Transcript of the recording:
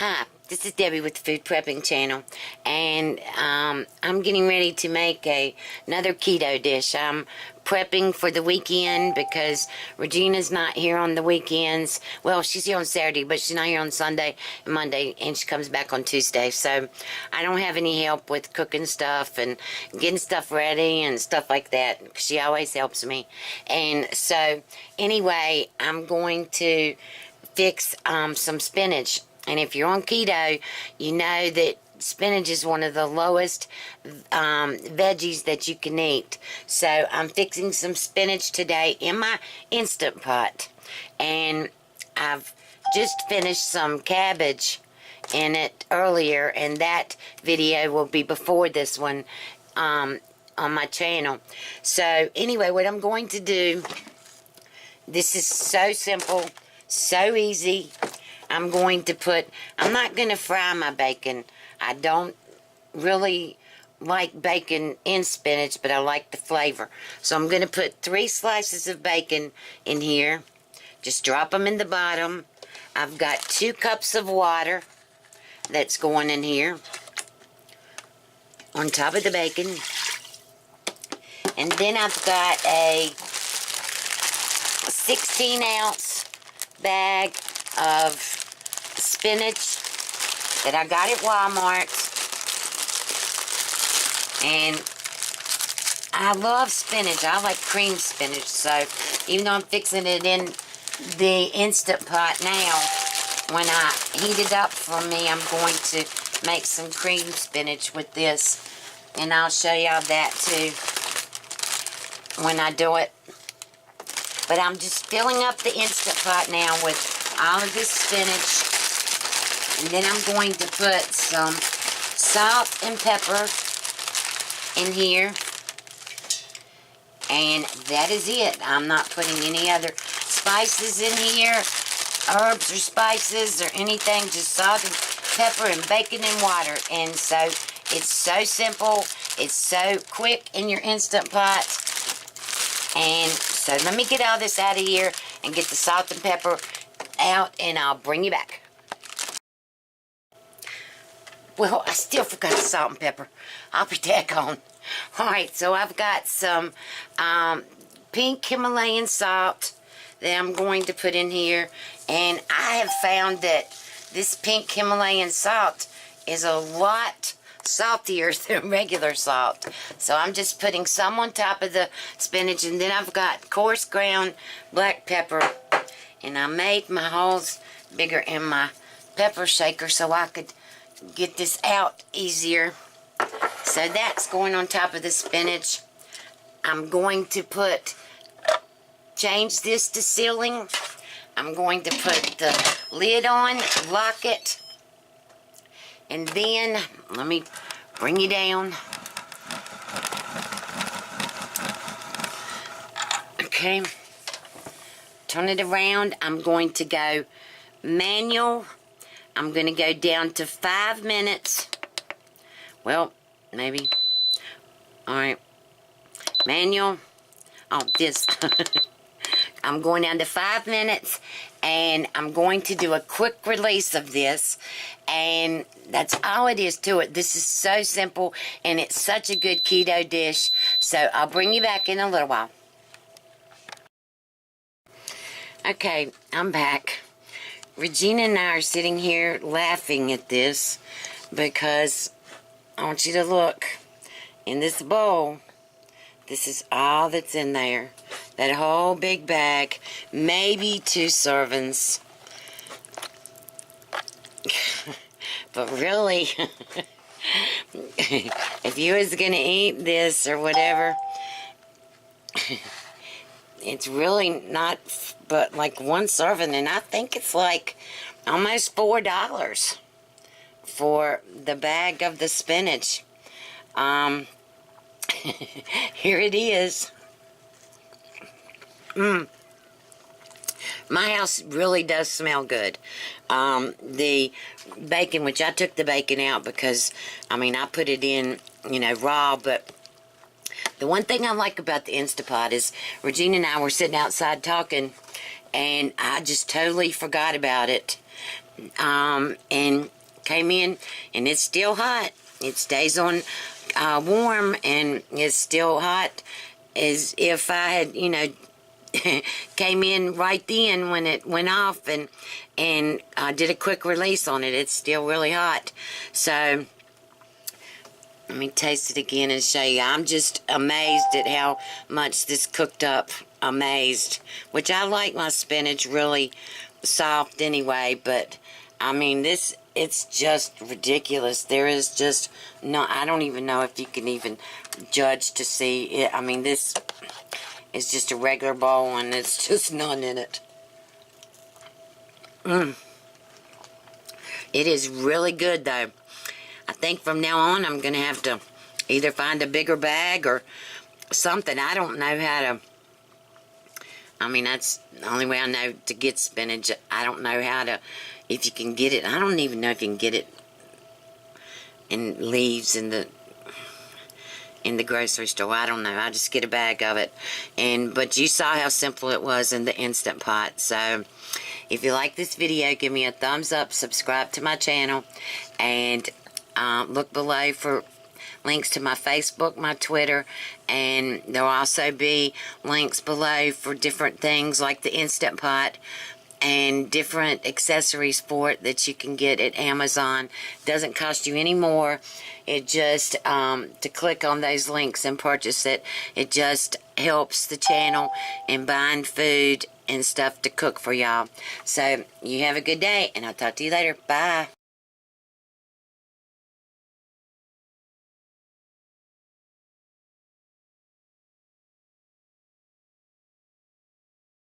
Hi, this is Debbie with the Food Prepping channel, and I'm getting ready to make another keto dish. I'm prepping for the weekend because Regina's not here on the weekends. Well, she's here on Saturday, but she's not here on Sunday and Monday, and she comes back on Tuesday. So I don't have any help with cooking stuff and getting stuff ready and stuff like that. She always helps me. And so anyway, I'm going to fix some spinach. And if you're on keto, you know that spinach is one of the lowest veggies that you can eat. So I'm fixing some spinach today in my Instant Pot. And I've just finished some cabbage in it earlier, and that video will be before this one on my channel. So anyway, what I'm going to do, this is so simple, so easy. I'm going to I'm not going to fry my bacon. I don't really like bacon in spinach, but I like the flavor. So I'm going to put 3 slices of bacon in here. Just drop them in the bottom. I've got 2 cups of water that's going in here on top of the bacon. And then I've got a 16-ounce bag of spinach that I got at Walmart. And I love spinach. I like cream spinach. So even though I'm fixing it in the Instant Pot now, when I heat it up for me, I'm going to make some cream spinach with this. And I'll show y'all that too when I do it. But I'm just filling up the Instant Pot now with all of this spinach. And then I'm going to put some salt and pepper in here. And that is it. I'm not putting any other spices in here, herbs or spices or anything. Just salt and pepper and bacon and water. And so it's so simple. It's so quick in your Instant Pot. And so let me get all this out of here and get the salt and pepper out, and I'll bring you back. Well, I still forgot the salt and pepper. I'll be daggone. Alright, so I've got some pink Himalayan salt that I'm going to put in here. And I have found that this pink Himalayan salt is a lot saltier than regular salt. So I'm just putting some on top of the spinach. And then I've got coarse ground black pepper. And I made my holes bigger in my pepper shaker so I could get this out easier. So that's going on top of the spinach. I'm going to change this to sealing. I'm going to put the lid on, lock it, and then let me bring you down. Okay, turn it around. I'm going to go manual. I'm going to go down to 5 minutes. Well, maybe. Alright. Manual. Oh, this. I'm going down to 5 minutes. And I'm going to do a quick release of this. And that's all it is to it. This is so simple. And it's such a good keto dish. So I'll bring you back in a little while. Okay, I'm back. Regina and I are sitting here laughing at this because I want you to look in this bowl. This is all that's in there. That whole big bag, maybe 2 servings. But really, if you was going to eat this or whatever, it's really not but like 1 serving, and I think it's like almost $4 for the bag of the spinach. Here it is. My house really does smell good. The bacon, which I took the bacon out because, I mean, I put it in, you know, raw, but the one thing I like about the Instant Pot is Regina and I were sitting outside talking, and I just totally forgot about it. and came in, and it's still hot. It stays on warm, and it's still hot as if I had, came in right then when it went off, and did a quick release on it. It's still really hot. So let me taste it again and show you. I'm just amazed at how much this cooked up. Amazed. Which I like my spinach really soft anyway, but I mean, it's just ridiculous. There is just no, I don't even know if you can even judge to see it. I mean, this is just a regular bowl, and it's just none in it. It is really good, though. I think from now on, I'm going to have to either find a bigger bag or something. I don't know how to, I mean, that's the only way I know to get spinach. I don't know how to, if you can get it. I don't even know if you can get it in leaves in the grocery store. I don't know. I just get a bag of it. But you saw how simple it was in the Instant Pot. So if you like this video, give me a thumbs up, subscribe to my channel, and look below for links to my Facebook, my Twitter, and there'll also be links below for different things like the Instant Pot and different accessories for it that you can get at Amazon. Doesn't cost you any more. It just, to click on those links and purchase it, it just helps the channel in buying food and stuff to cook for y'all. So, you have a good day, and I'll talk to you later. Bye.